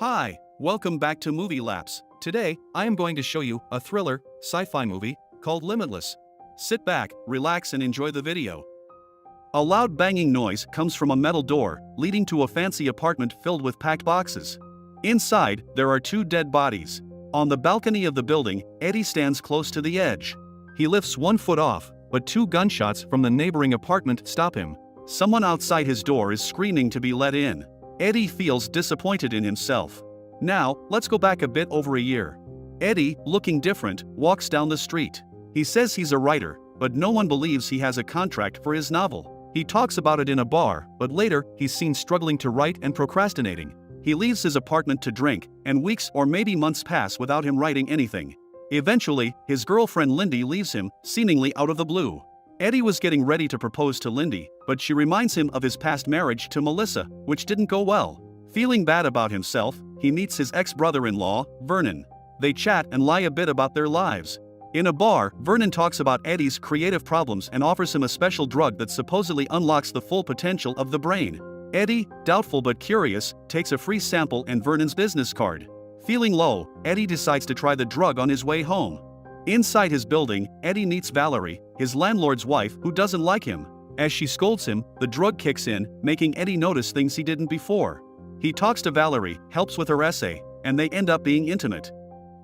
Hi, welcome back to Movie Laps. Today, I am going to show you a thriller, sci-fi movie called Limitless. Sit back, relax and enjoy the video. A loud banging noise comes from a metal door, leading to a fancy apartment filled with packed boxes. Inside, there are two dead bodies. On the balcony of the building, Eddie stands close to the edge. He lifts 1 foot off, but 2 gunshots from the neighboring apartment stop him. Someone outside his door is screaming to be let in. Eddie feels disappointed in himself. Now, let's go back a bit over a year. Eddie, looking different, walks down the street. He says he's a writer, but no one believes he has a contract for his novel. He talks about it in a bar, but later, he's seen struggling to write and procrastinating. He leaves his apartment to drink, and weeks or maybe months pass without him writing anything. Eventually, his girlfriend Lindy leaves him, seemingly out of the blue. Eddie was getting ready to propose to Lindy, but she reminds him of his past marriage to Melissa, which didn't go well. Feeling bad about himself, he meets his ex-brother-in-law, Vernon. They chat and lie a bit about their lives. In a bar, Vernon talks about Eddie's creative problems and offers him a special drug that supposedly unlocks the full potential of the brain. Eddie, doubtful but curious, takes a free sample and Vernon's business card. Feeling low, Eddie decides to try the drug on his way home. Inside his building, Eddie meets Valerie, his landlord's wife, who doesn't like him. As she scolds him, the drug kicks in, making Eddie notice things he didn't before. He talks to Valerie, helps with her essay, and they end up being intimate.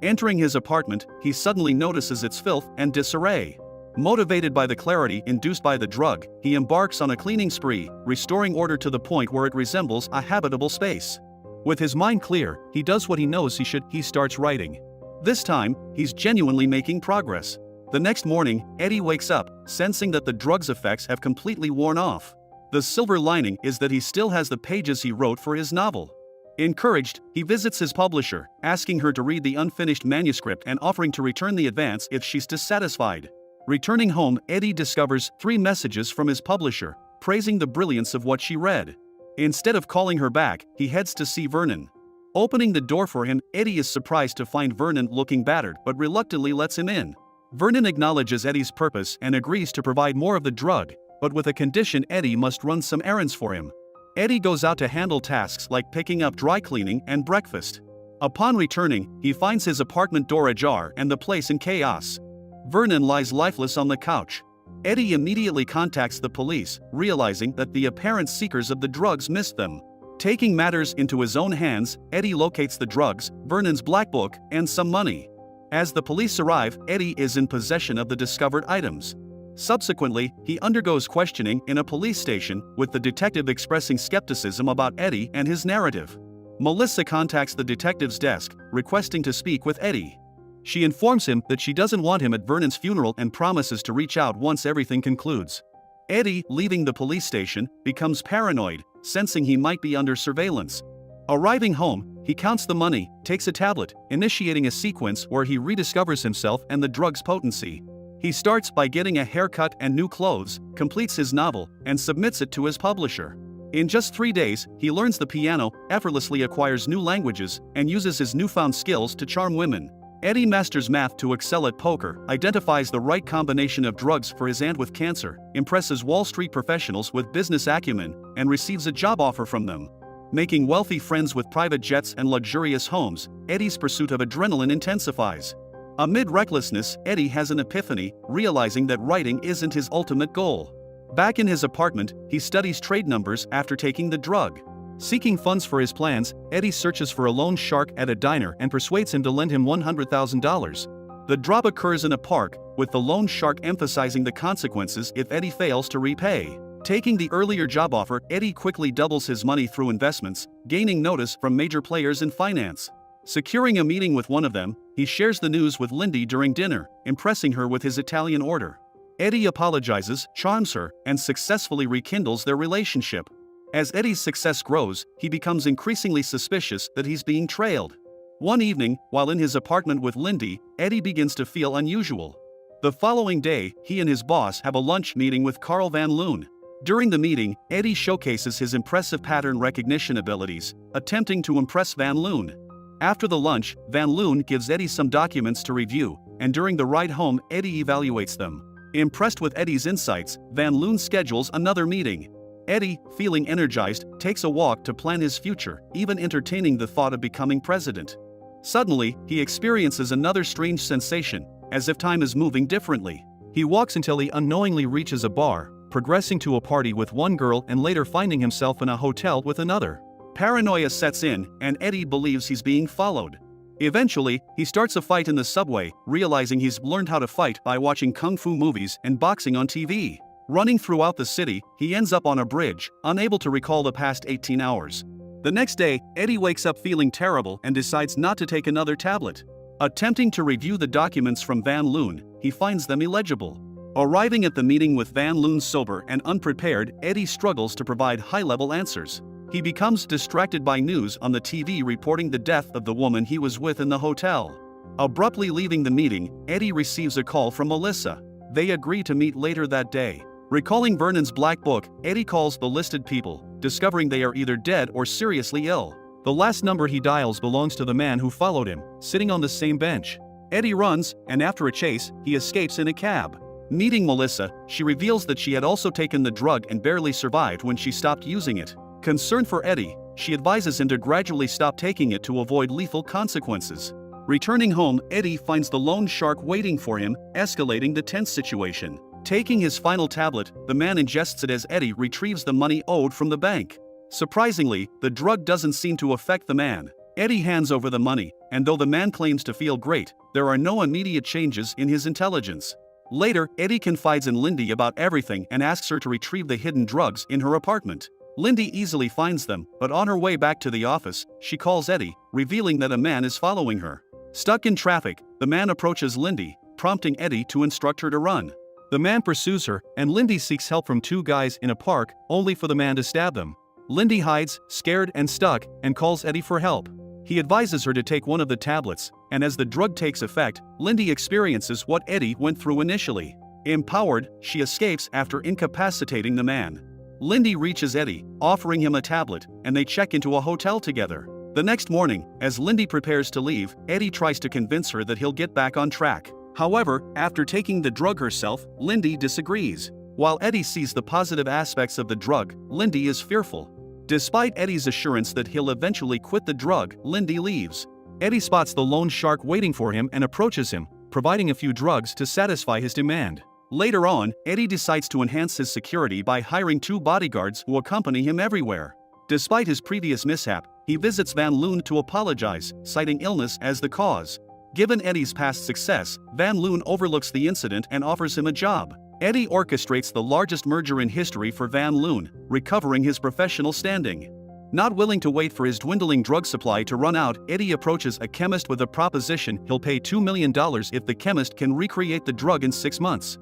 Entering his apartment, he suddenly notices its filth and disarray. Motivated by the clarity induced by the drug, he embarks on a cleaning spree, restoring order to the point where it resembles a habitable space. With his mind clear, he does what he knows he should. He starts writing. This time, he's genuinely making progress. The next morning, Eddie wakes up, sensing that the drug's effects have completely worn off. The silver lining is that he still has the pages he wrote for his novel. Encouraged, he visits his publisher, asking her to read the unfinished manuscript and offering to return the advance if she's dissatisfied. Returning home, Eddie discovers 3 messages from his publisher, praising the brilliance of what she read. Instead of calling her back, he heads to see Vernon. Opening the door for him, Eddie is surprised to find Vernon looking battered but reluctantly lets him in. Vernon acknowledges Eddie's purpose and agrees to provide more of the drug, but with a condition: Eddie must run some errands for him. Eddie goes out to handle tasks like picking up dry cleaning and breakfast. Upon returning, he finds his apartment door ajar and the place in chaos. Vernon lies lifeless on the couch. Eddie immediately contacts the police, realizing that the apparent seekers of the drugs missed them. Taking matters into his own hands, Eddie locates the drugs, Vernon's black book, and some money. As the police arrive, Eddie is in possession of the discovered items. Subsequently, he undergoes questioning in a police station, with the detective expressing skepticism about Eddie and his narrative. Melissa contacts the detective's desk, requesting to speak with Eddie. She informs him that she doesn't want him at Vernon's funeral and promises to reach out once everything concludes. Eddie, leaving the police station, becomes paranoid, sensing he might be under surveillance. Arriving home, he counts the money, takes a tablet, initiating a sequence where he rediscovers himself and the drug's potency. He starts by getting a haircut and new clothes, completes his novel, and submits it to his publisher. In just 3 days, he learns the piano, effortlessly acquires new languages, and uses his newfound skills to charm women. Eddie masters math to excel at poker, identifies the right combination of drugs for his aunt with cancer, impresses Wall Street professionals with business acumen, and receives a job offer from them. Making wealthy friends with private jets and luxurious homes, Eddie's pursuit of adrenaline intensifies. Amid recklessness, Eddie has an epiphany, realizing that writing isn't his ultimate goal. Back in his apartment, he studies trade numbers after taking the drug. Seeking funds for his plans, Eddie searches for a loan shark at a diner and persuades him to lend him $100,000. The drop occurs in a park, with the loan shark emphasizing the consequences if Eddie fails to repay. Taking the earlier job offer, Eddie quickly doubles his money through investments, gaining notice from major players in finance. Securing a meeting with one of them, he shares the news with Lindy during dinner, impressing her with his Italian order. Eddie apologizes, charms her, and successfully rekindles their relationship. As Eddie's success grows, he becomes increasingly suspicious that he's being trailed. One evening, while in his apartment with Lindy, Eddie begins to feel unusual. The following day, he and his boss have a lunch meeting with Carl Van Loon. During the meeting, Eddie showcases his impressive pattern recognition abilities, attempting to impress Van Loon. After the lunch, Van Loon gives Eddie some documents to review, and during the ride home, Eddie evaluates them. Impressed with Eddie's insights, Van Loon schedules another meeting. Eddie, feeling energized, takes a walk to plan his future, even entertaining the thought of becoming president. Suddenly, he experiences another strange sensation, as if time is moving differently. He walks until he unknowingly reaches a bar, progressing to a party with one girl and later finding himself in a hotel with another. Paranoia sets in, and Eddie believes he's being followed. Eventually, he starts a fight in the subway, realizing he's learned how to fight by watching kung fu movies and boxing on TV. Running throughout the city, he ends up on a bridge, unable to recall the past 18 hours. The next day, Eddie wakes up feeling terrible and decides not to take another tablet. Attempting to review the documents from Van Loon, he finds them illegible. Arriving at the meeting with Van Loon sober and unprepared, Eddie struggles to provide high-level answers. He becomes distracted by news on the TV reporting the death of the woman he was with in the hotel. Abruptly leaving the meeting, Eddie receives a call from Melissa. They agree to meet later that day. Recalling Vernon's black book, Eddie calls the listed people, discovering they are either dead or seriously ill. The last number he dials belongs to the man who followed him, sitting on the same bench. Eddie runs, and after a chase, he escapes in a cab. Meeting Melissa, she reveals that she had also taken the drug and barely survived when she stopped using it. Concerned for Eddie, she advises him to gradually stop taking it to avoid lethal consequences. Returning home, Eddie finds the loan shark waiting for him, escalating the tense situation. Taking his final tablet, the man ingests it as Eddie retrieves the money owed from the bank. Surprisingly, the drug doesn't seem to affect the man. Eddie hands over the money, and though the man claims to feel great, there are no immediate changes in his intelligence. Later, Eddie confides in Lindy about everything and asks her to retrieve the hidden drugs in her apartment. Lindy easily finds them, but on her way back to the office, she calls Eddie, revealing that a man is following her. Stuck in traffic, the man approaches Lindy, prompting Eddie to instruct her to run. The man pursues her, and Lindy seeks help from two guys in a park, only for the man to stab them. Lindy hides, scared and stuck, and calls Eddie for help. He advises her to take one of the tablets, and as the drug takes effect, Lindy experiences what Eddie went through initially. Empowered, she escapes after incapacitating the man. Lindy reaches Eddie, offering him a tablet, and they check into a hotel together. The next morning, as Lindy prepares to leave, Eddie tries to convince her that he'll get back on track. However, after taking the drug herself, Lindy disagrees. While Eddie sees the positive aspects of the drug, Lindy is fearful. Despite Eddie's assurance that he'll eventually quit the drug, Lindy leaves. Eddie spots the loan shark waiting for him and approaches him, providing a few drugs to satisfy his demand. Later on, Eddie decides to enhance his security by hiring 2 bodyguards who accompany him everywhere. Despite his previous mishap, he visits Van Loon to apologize, citing illness as the cause. Given Eddie's past success, Van Loon overlooks the incident and offers him a job. Eddie orchestrates the largest merger in history for Van Loon, recovering his professional standing. Not willing to wait for his dwindling drug supply to run out, Eddie approaches a chemist with a proposition he'll pay $2 million if the chemist can recreate the drug in 6 months.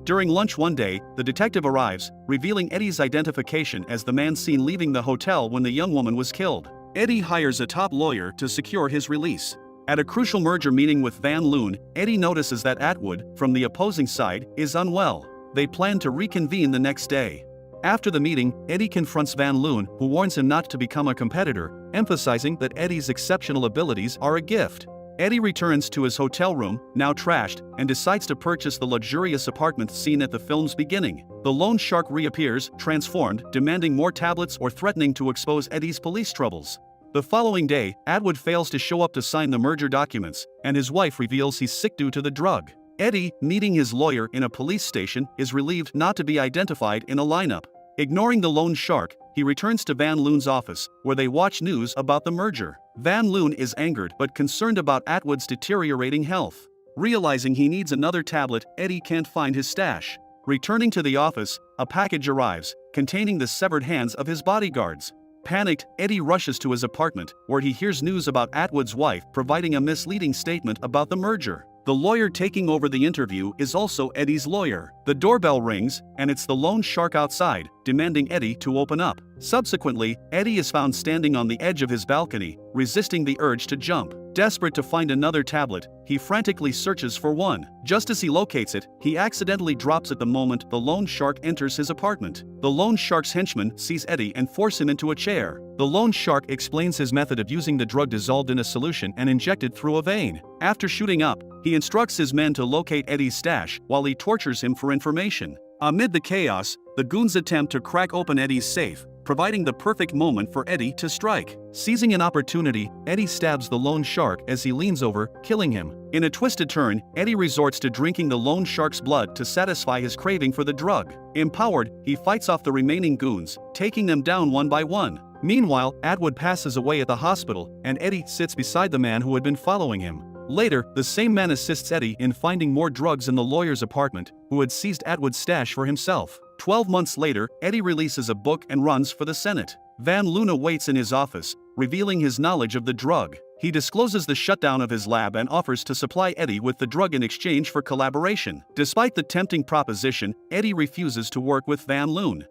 During lunch one day, the detective arrives, revealing Eddie's identification as the man seen leaving the hotel when the young woman was killed. Eddie hires a top lawyer to secure his release. At a crucial merger meeting with Van Loon, Eddie notices that Atwood, from the opposing side, is unwell. They plan to reconvene the next day. After the meeting, Eddie confronts Van Loon, who warns him not to become a competitor, emphasizing that Eddie's exceptional abilities are a gift. Eddie returns to his hotel room, now trashed, and decides to purchase the luxurious apartment seen at the film's beginning. The loan shark reappears, transformed, demanding more tablets or threatening to expose Eddie's police troubles. The following day, Atwood fails to show up to sign the merger documents, and his wife reveals he's sick due to the drug. Eddie, meeting his lawyer in a police station, is relieved not to be identified in a lineup. Ignoring the loan shark, he returns to Van Loon's office, where they watch news about the merger. Van Loon is angered but concerned about Atwood's deteriorating health. Realizing he needs another tablet, Eddie can't find his stash. Returning to the office, a package arrives, containing the severed hands of his bodyguards. Panicked, Eddie rushes to his apartment, where he hears news about Atwood's wife providing a misleading statement about the merger. The lawyer taking over the interview is also Eddie's lawyer. The doorbell rings, and it's the loan shark outside, demanding Eddie to open up. Subsequently, Eddie is found standing on the edge of his balcony, resisting the urge to jump. Desperate to find another tablet, he frantically searches for one. Just as he locates it, he accidentally drops it the moment the loan shark enters his apartment. The loan shark's henchman sees Eddie and force him into a chair. The loan shark explains his method of using the drug dissolved in a solution and injected through a vein. After shooting up, he instructs his men to locate Eddie's stash while he tortures him for information. Amid the chaos, the goons attempt to crack open Eddie's safe, providing the perfect moment for Eddie to strike. Seizing an opportunity, Eddie stabs the loan shark as he leans over, killing him. In a twisted turn, Eddie resorts to drinking the loan shark's blood to satisfy his craving for the drug. Empowered, he fights off the remaining goons, taking them down one by one. Meanwhile, Atwood passes away at the hospital, and Eddie sits beside the man who had been following him. Later, the same man assists Eddie in finding more drugs in the lawyer's apartment, who had seized Atwood's stash for himself. 12 months later, Eddie releases a book and runs for the Senate. Van Loon waits in his office, revealing his knowledge of the drug. He discloses the shutdown of his lab and offers to supply Eddie with the drug in exchange for collaboration. Despite the tempting proposition, Eddie refuses to work with Van Loon.